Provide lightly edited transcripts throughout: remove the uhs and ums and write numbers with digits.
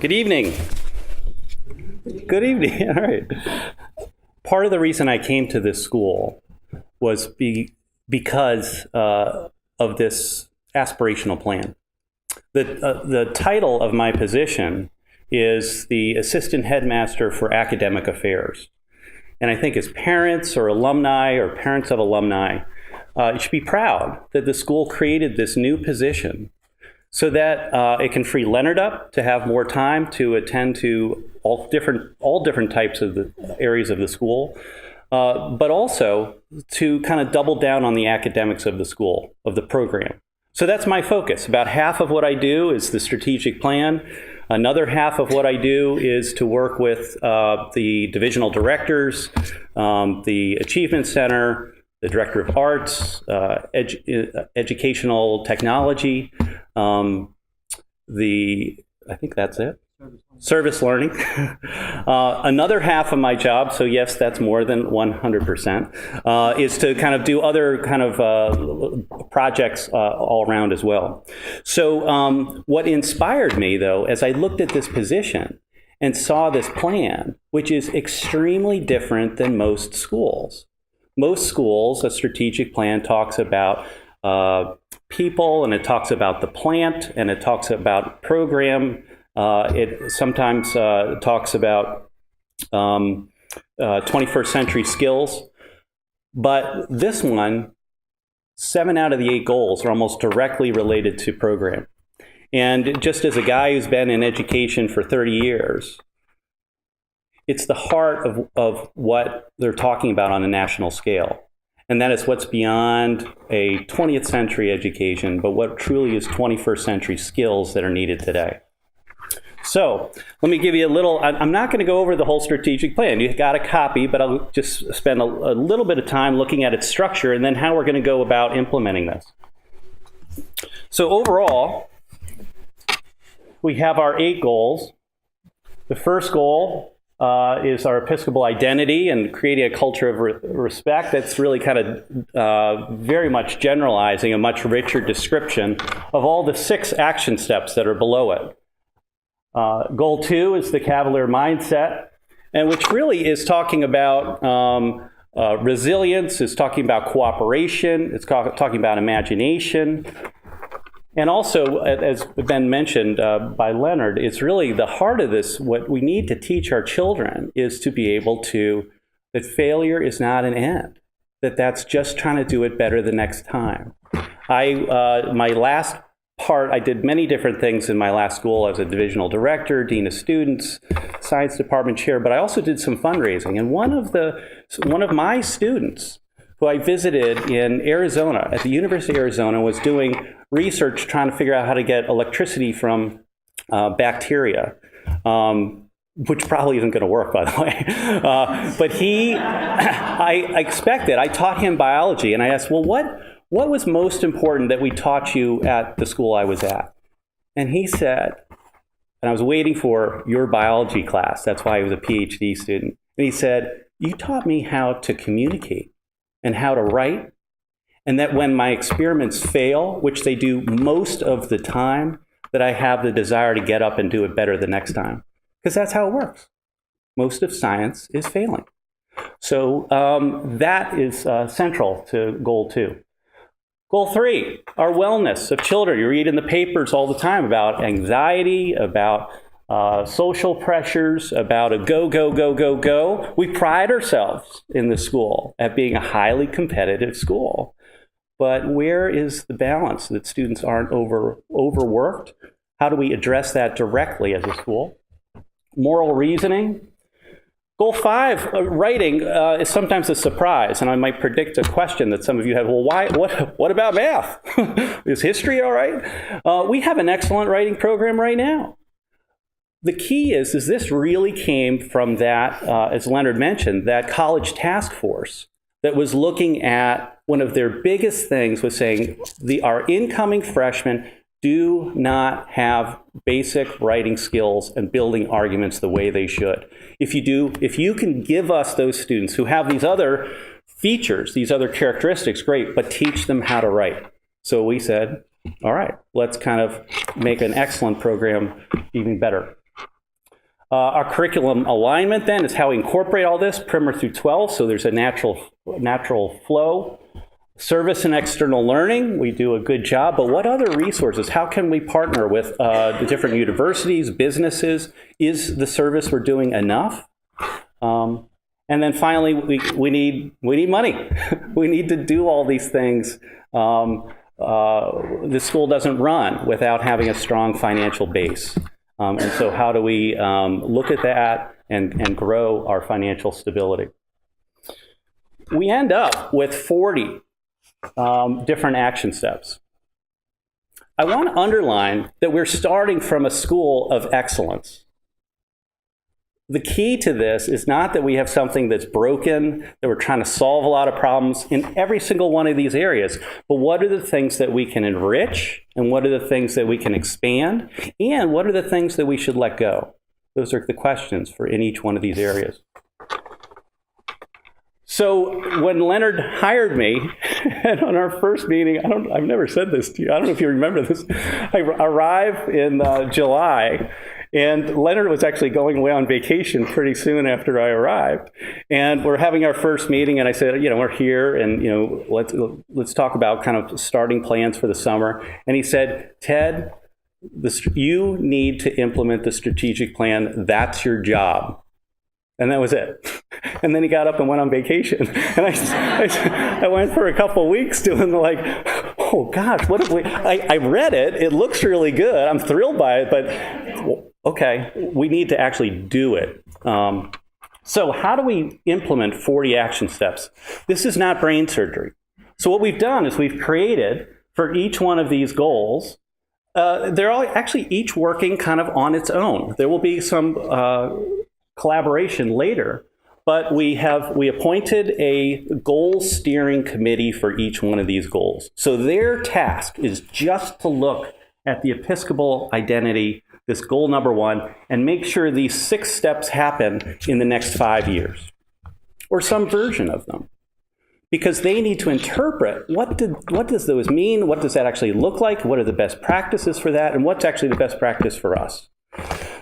Good evening. Good evening. All right. Part of the reason I came to this school was because of this aspirational plan. The title of my position is the Assistant Headmaster for Academic Affairs. And I think as parents or alumni or parents of alumni, you should be proud that the school created this new position so that it can free Leonard up to have more time to attend to all different types of the areas of the school, but also to kind of double down on the academics of the school, of the program. So that's my focus. About half of what I do is the strategic plan. Another half of what I do is to work with the divisional directors, the Achievement Center, the Director of Arts, Educational Technology, I think that's it. Service Learning. Another half of my job, so yes, that's more than 100%, is to kind of do other kind of projects all around as well. So what inspired me, though, as I looked at this position and saw this plan, which is extremely different than most schools. Most schools, a strategic plan talks about people, and it talks about the plant, and it talks about program. It sometimes talks about 21st century skills. But this one, 7 out of the 8 goals are almost directly related to program. And just as a guy who's been in education for 30 years, it's the heart of what they're talking about on a national scale. And that is what's beyond a 20th century education, but what truly is 21st century skills that are needed today. So let me give you a little, I'm not going to go over the whole strategic plan. You've got a copy, but I'll just spend a little bit of time looking at its structure and then how we're going to go about implementing this. So overall, we have our 8 goals. The first goal is our Episcopal identity and creating a culture of respect. That's really kind of very much generalizing a much richer description of all the 6 action steps that are below it. Goal 2 is the Cavalier mindset, and which really is talking about resilience, is talking about cooperation, it's talking about imagination. And also, as been mentioned by Leonard, it's really the heart of this. What we need to teach our children is to be able to, that failure is not an end, that's just trying to do it better the next time. My last part, I did many different things in my last school as a divisional director, dean of students, science department chair, but I also did some fundraising. And one of my students who I visited in Arizona, at the University of Arizona, was doing research trying to figure out how to get electricity from bacteria, which probably isn't going to work, by the way. But I taught him biology, and I asked, well, what was most important that we taught you at the school I was at? And he said, and I was waiting for your biology class, that's why I was a PhD student, and he said, you taught me how to communicate and how to write, and that when my experiments fail, which they do most of the time, that I have the desire to get up and do it better the next time. Because that's how it works. Most of science is failing. So that is central to goal 2. Goal 3, our wellness of children. You read in the papers all the time about anxiety, about social pressures, about a go, go, go, go, go. We pride ourselves in the school at being a highly competitive school. But where is the balance that students aren't overworked? How do we address that directly as a school? Moral reasoning. Goal 5, writing, is sometimes a surprise, and I might predict a question that some of you have. Well, what about math? Is history all right? We have an excellent writing program right now. The key is this really came from that, as Leonard mentioned, that college task force that was looking at one of their biggest things was saying our incoming freshmen do not have basic writing skills and building arguments the way they should. If you can give us those students who have these other features, these other characteristics, great, but teach them how to write. So we said, all right, let's kind of make an excellent program even better. Our curriculum alignment then is how we incorporate all this, primer through 12, so there's a natural flow. Service and external learning, we do a good job, but what other resources? How can we partner with the different universities, businesses? Is the service we're doing enough? And then finally, we need money. We need to do all these things. The school doesn't run without having a strong financial base. And so how do we look at that and grow our financial stability? We end up with 40 different action steps. I want to underline that we're starting from a school of excellence. The key to this is not that we have something that's broken, that we're trying to solve a lot of problems in every single one of these areas, but what are the things that we can enrich, and what are the things that we can expand, and what are the things that we should let go? Those are the questions for in each one of these areas. So when Leonard hired me, and on our first meeting, I've never said this to you, I don't know if you remember this, I arrived in July, and Leonard was actually going away on vacation pretty soon after I arrived. And we're having our first meeting, and I said, we're here, and let's talk about kind of starting plans for the summer. And he said, Ted, you need to implement the strategic plan. That's your job. And that was it. And then he got up and went on vacation. And I went for a couple of weeks doing oh gosh, what have we, I read it. It looks really good. I'm thrilled by it, but okay, we need to actually do it. So how do we implement 40 action steps? This is not brain surgery. So what we've done is we've created for each one of these goals, they're all actually each working kind of on its own. There will be some collaboration later, but we appointed a goal steering committee for each one of these goals. So their task is just to look at the Episcopal identity, this goal number 1, and make sure these 6 steps happen in the next 5 years, or some version of them. Because they need to interpret what does those mean, what does that actually look like, what are the best practices for that, and what's actually the best practice for us.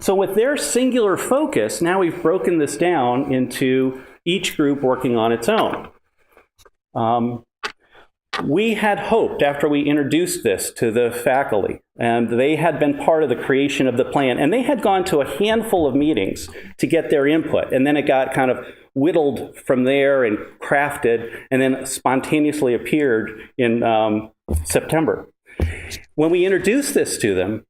So with their singular focus, now we've broken this down into each group working on its own. We had hoped, after we introduced this to the faculty, and they had been part of the creation of the plan, and they had gone to a handful of meetings to get their input, and then it got kind of whittled from there and crafted, and then spontaneously appeared in September. When we introduced this to them,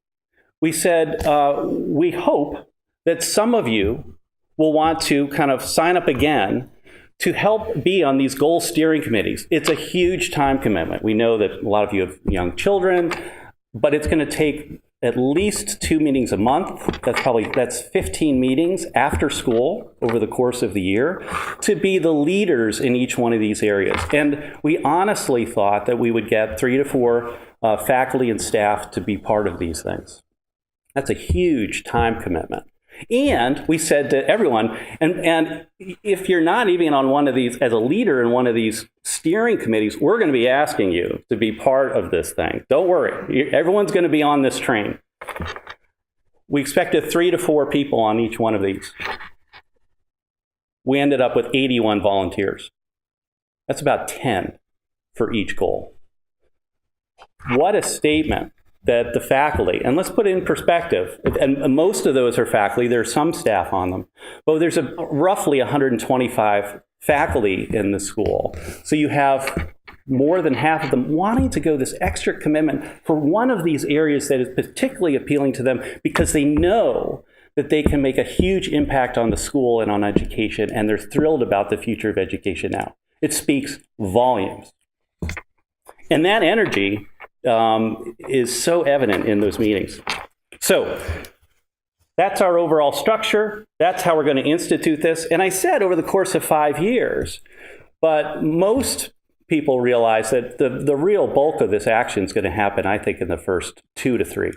we said, we hope that some of you will want to kind of sign up again to help be on these goal steering committees. It's a huge time commitment. We know that a lot of you have young children, but it's going to take at least 2 meetings a month. That's 15 meetings after school over the course of the year to be the leaders in each one of these areas. And we honestly thought that we would get 3 to 4 faculty and staff to be part of these things. That's a huge time commitment. And we said to everyone, and if you're not even on one of these, as a leader in one of these steering committees, we're going to be asking you to be part of this thing. Don't worry. Everyone's going to be on this train. We expected 3 to 4 people on each one of these. We ended up with 81 volunteers. That's about 10 for each goal. What a statement that the faculty, and let's put it in perspective, and most of those are faculty, there's some staff on them, but there's roughly 125 faculty in the school. So you have more than half of them wanting to go this extra commitment for one of these areas that is particularly appealing to them because they know that they can make a huge impact on the school and on education, and they're thrilled about the future of education now. It speaks volumes. And that energy is so evident in those meetings. So that's our overall structure. That's how we're going to institute this. And I said over the course of 5 years, but most people realize that the real bulk of this action is going to happen, I think, in the first 2 to 3.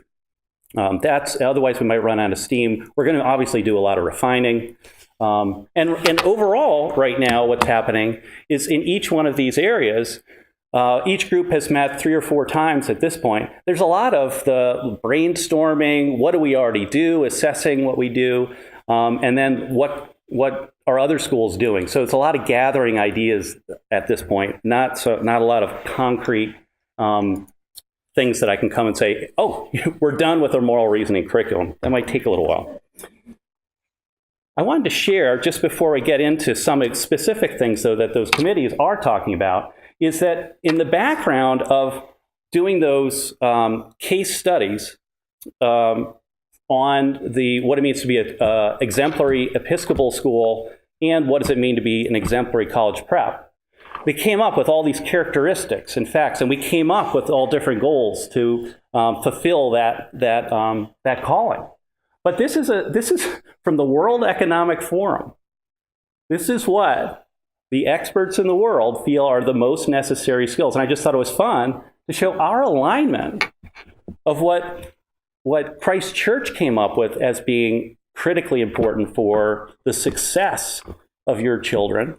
Otherwise we might run out of steam. We're going to obviously do a lot of refining. And overall, right now, what's happening is in each one of these areas, each group has met 3 or 4 times at this point. There's a lot of the brainstorming, what do we already do, assessing what we do. And then what are other schools doing? So it's a lot of gathering ideas at this point, not a lot of concrete things that I can come and say, oh, we're done with our moral reasoning curriculum. That might take a little while. I wanted to share, just before I get into some specific things, though, that those committees are talking about, is that in the background of doing those case studies on what it means to be an exemplary Episcopal school and what does it mean to be an exemplary college prep, they came up with all these characteristics and facts, and we came up with all different goals to fulfill that calling. But this is from the World Economic Forum. This is what the experts in the world feel are the most necessary skills. And I just thought it was fun to show our alignment of what Christ Church came up with as being critically important for the success of your children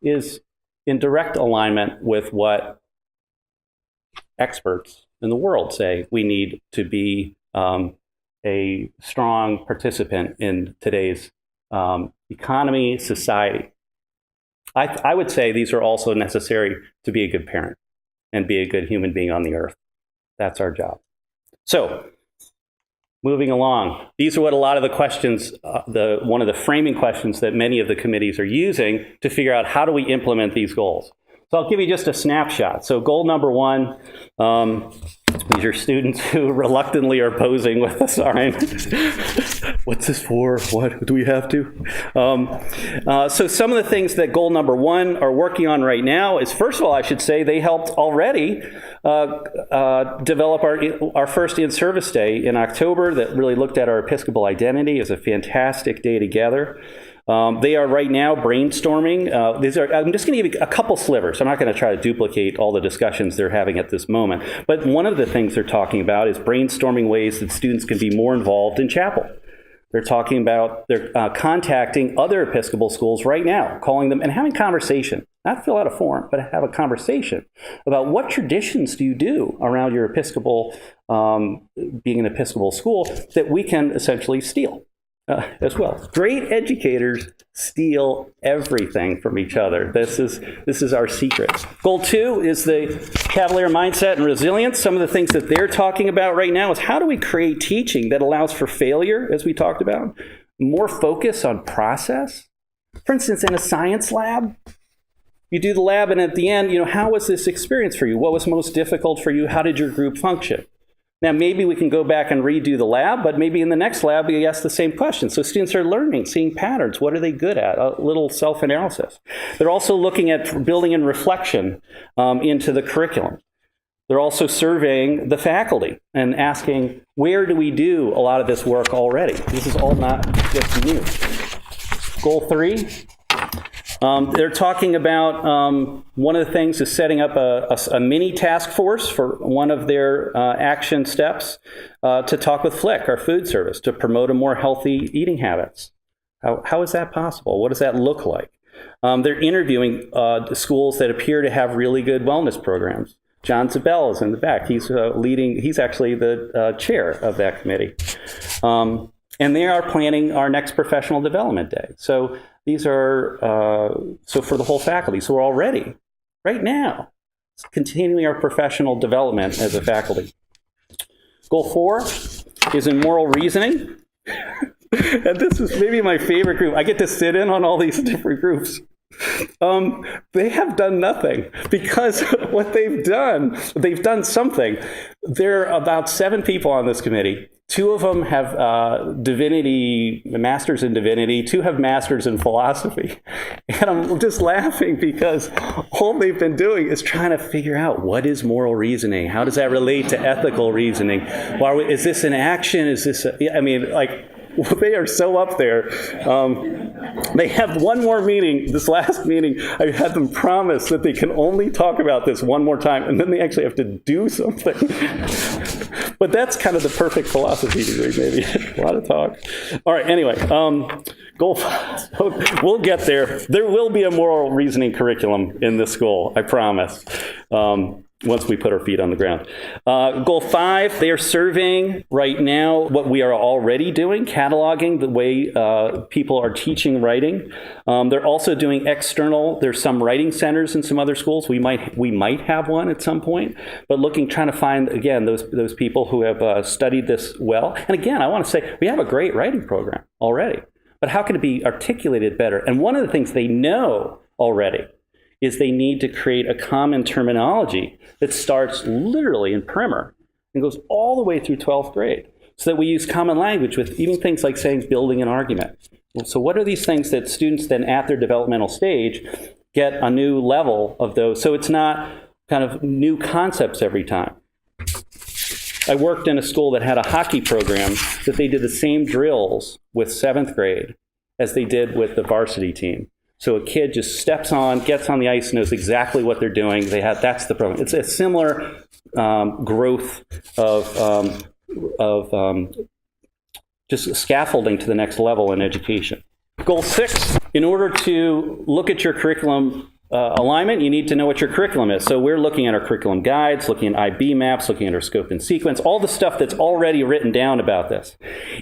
is in direct alignment with what experts in the world say we need to be a strong participant in today's economy, society. I would say these are also necessary to be a good parent and be a good human being on the earth. That's our job. So, moving along, these are what a lot of the questions, one of the framing questions that many of the committees are using to figure out how do we implement these goals. So I'll give you just a snapshot. So goal number 1, these are students who reluctantly are posing with a sign. What's this for? What do we have to? So some of the things that goal number 1 are working on right now is, first of all, I should say they helped already develop our first in-service day in October that really looked at our Episcopal identity. It was a fantastic day together. They are right now brainstorming. I'm just going to give you a couple slivers. I'm not going to try to duplicate all the discussions they're having at this moment. But one of the things they're talking about is brainstorming ways that students can be more involved in chapel. They're talking about, they're contacting other Episcopal schools right now, calling them and having conversation. Not fill out a form, but have a conversation about what traditions do you do around your Episcopal, being an Episcopal school, that we can essentially steal. As well. Great educators steal everything from each other. This is our secret. Goal 2 is the Cavalier mindset and resilience. Some of the things that they're talking about right now is how do we create teaching that allows for failure, as we talked about, more focus on process. For instance, in a science lab, you do the lab, and at the end, how was this experience for you? What was most difficult for you? How did your group function? Now, maybe we can go back and redo the lab, but maybe in the next lab, we ask the same question. So students are learning, seeing patterns. What are they good at? A little self-analysis. They're also looking at building in reflection into the curriculum. They're also surveying the faculty and asking, where do we do a lot of this work already? This is all not just new. Goal 3. They're talking about one of the things is setting up a mini task force for one of their action steps to talk with Flick, our food service, to promote a more healthy eating habits. How is that possible? What does that look like? They're interviewing schools that appear to have really good wellness programs. John Zabel is in the back. He's he's actually the chair of that committee. And they are planning our next professional development day. So these are, so for the whole faculty. So we're already, right now, continuing our professional development as a faculty. Goal 4 is in moral reasoning. And this is maybe my favorite group. I get to sit in on all these different groups. They have done nothing, because what they've done something. There are about 7 people on this committee. 2 of them have masters in divinity. 2 have masters in philosophy. And I'm just laughing because all they've been doing is trying to figure out, what is moral reasoning? How does that relate to ethical reasoning? Is this an action? Is this they are so up there. They have one more meeting. This last meeting, I had them promise that they can only talk about this one more time, and then they actually have to do something. But that's kind of the perfect philosophy degree, maybe. A lot of talk. All right, anyway, goal 5. We'll get there. There will be a moral reasoning curriculum in this school, I promise. once we put our feet on the ground. Goal 5, they are surveying right now what we are already doing, cataloging the way people are teaching writing. They're also doing external. There's some writing centers in some other schools. We might have one at some point, but trying to find, again, those people who have studied this well. And again, I want to say we have a great writing program already, but how can it be articulated better? And one of the things they know already is they need to create a common terminology that starts literally in primer and goes all the way through 12th grade, so that we use common language with even things like saying building an argument. So what are these things that students then at their developmental stage get a new level of those, so it's not kind of new concepts every time. I worked in a school that had a hockey program that they did the same drills with 7th grade as they did with the varsity team. So a kid just steps on, gets on the ice, knows exactly what they're doing. That's the program. It's a similar growth of just scaffolding to the next level in education. Goal 6, in order to look at your curriculum alignment, you need to know what your curriculum is. So we're looking at our curriculum guides, looking at IB maps, looking at our scope and sequence, all the stuff that's already written down about this.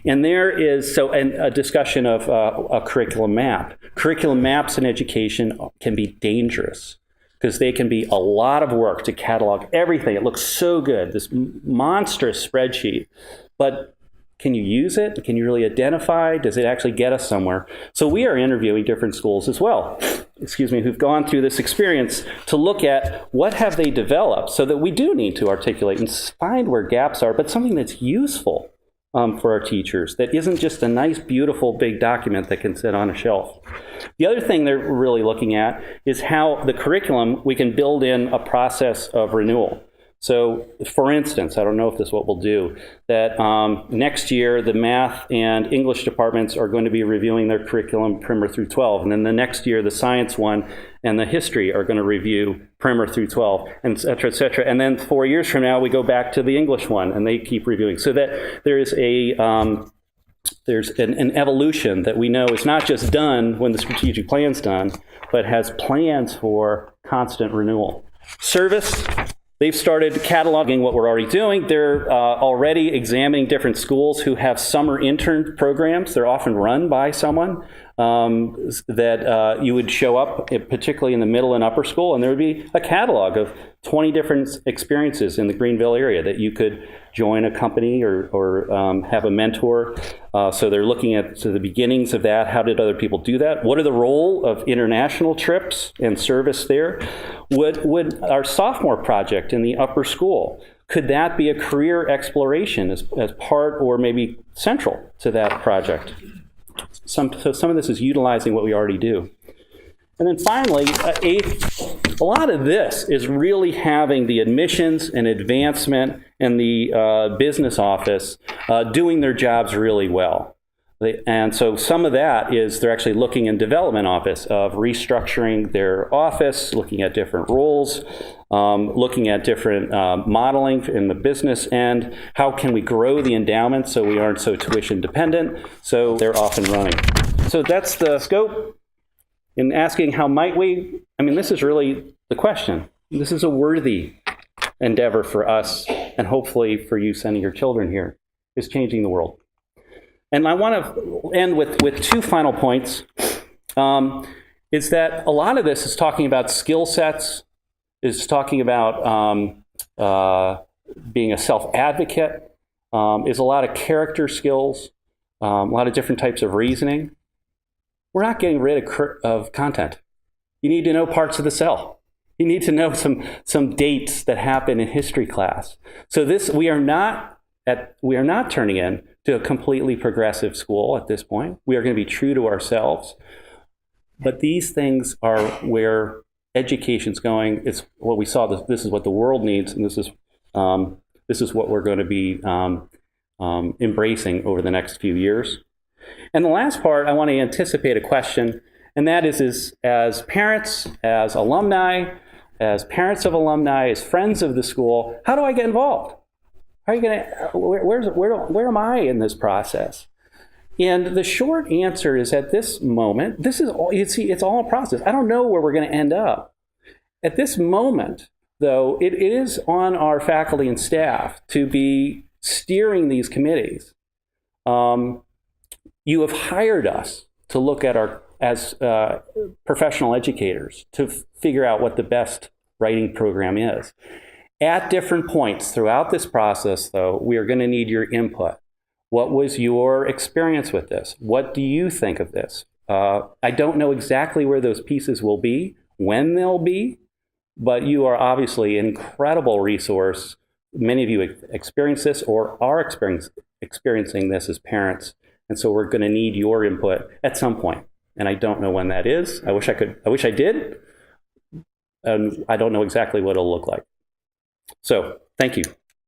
And there is a discussion of a curriculum map. Curriculum maps in education can be dangerous because they can be a lot of work to catalog everything. It looks so good, this monstrous spreadsheet, but can you use it? Can you really identify? Does it actually get us somewhere? So we are interviewing different schools as well, who've gone through this experience to look at what have they developed, so that we do need to articulate and find where gaps are, but something that's useful for our teachers, that isn't just a nice, beautiful, big document that can sit on a shelf. The other thing they're really looking at is how the curriculum, we can build in a process of renewal. So, for instance, I don't know if this is what we'll do, that next year the math and English departments are going to be reviewing their curriculum primer through 12, and then the next year the science one and the history are going to review primer through 12, and et cetera, et cetera. And then 4 years from now we go back to the English one, and they keep reviewing. So that there is there's an evolution that we know is not just done when the strategic plan's done, but has plans for constant renewal. Service. They've started cataloging what we're already doing. They're already examining different schools who have summer intern programs. They're often run by someone that you would show up, particularly in the middle and upper school, and there would be a catalog of 20 different experiences in the Greenville area that you could join a company or have a mentor. So they're looking at the beginnings of that. How did other people do that? What are the role of international trips and service there? Would our sophomore project in the upper school, could that be a career exploration as part or maybe central to that project? So some of this is utilizing what we already do. And then finally, a lot of this is really having the admissions and advancement and the business office doing their jobs really well. And so some of that is they're actually looking in development office of restructuring their office, looking at different roles, looking at different modeling in the business end. How can we grow the endowment so we aren't so tuition dependent? So they're off and running. So that's the scope. In asking how might we, this is really the question. This is a worthy endeavor for us, and hopefully for you sending your children here, is changing the world. And I want to end with 2 final points, is that a lot of this is talking about skill sets, is talking about being a self-advocate, is a lot of character skills, a lot of different types of reasoning. We're not getting rid of content. You need to know parts of the cell. You need to know some dates that happen in history class. So we are not turning in to a completely progressive school at this point. We are going to be true to ourselves. But these things are where education's going. It's what we saw. This is what the world needs, and this is what we're going to be embracing over the next few years. And the last part, I want to anticipate a question, and that is as parents, as alumni, as parents of alumni, as friends of the school, how do I get involved? How are you going to? Where am I in this process? And the short answer is, at this moment, it's all a process. I don't know where we're going to end up. At this moment, though, it is on our faculty and staff to be steering these committees. You have hired us to look at as professional educators to figure out what the best writing program is. At different points throughout this process, though, we are going to need your input. What was your experience with this? What do you think of this? I don't know exactly where those pieces will be, when they'll be, but you are obviously an incredible resource. Many of you experience this or are experiencing this as parents, and so we're going to need your input at some point. And I don't know when that is. I wish I did. I don't know exactly what it'll look like. So, thank you.